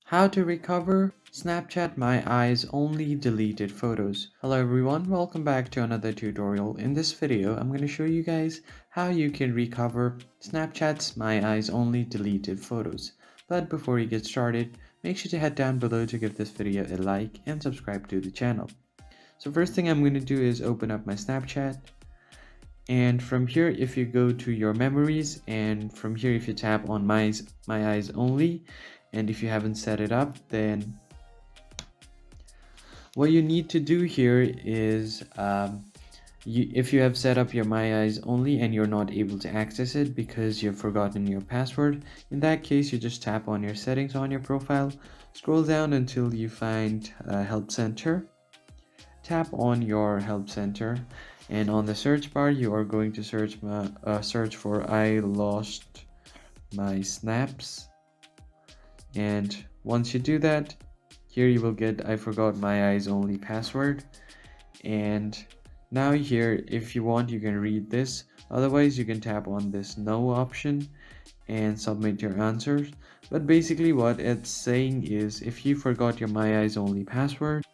How to recover Snapchat My Eyes Only deleted photos. Hello everyone, welcome back to another tutorial. In this video, I'm going to show you guys how you can recover Snapchat's My Eyes Only deleted photos. But before you get started, make sure to head down below to give this video a like and subscribe to the channel. So first thing I'm going to do is open up my Snapchat. And from here, if you go to your memories, and from here if you tap on my eyes only, and if you haven't set it up, then what you need to do here is if you have set up your my eyes only and you're not able to access it because you've forgotten your password, in that case you just tap on your settings on your profile, scroll down until you find help center, tap on your help center, and on the search bar you are going to search for I lost my snaps. And once you do that, here you will get I forgot my eyes only password. And now here, if you want, you can read this, otherwise you can tap on this no option and submit your answers. But basically what it's saying is, if you forgot your my eyes only password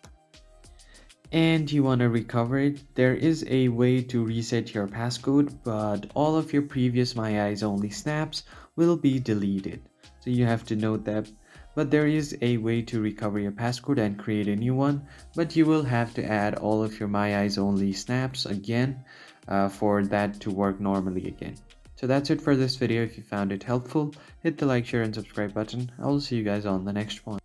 and you want to recover it, there is a way to reset your passcode, but all of your previous my eyes only snaps will be deleted, so you have to note that. But there is a way to recover your passcode and create a new one, but you will have to add all of your my eyes only snaps again for that to work normally again. So that's it for this video. If you found it helpful, hit the like, share and subscribe button. I will see you guys on the next one.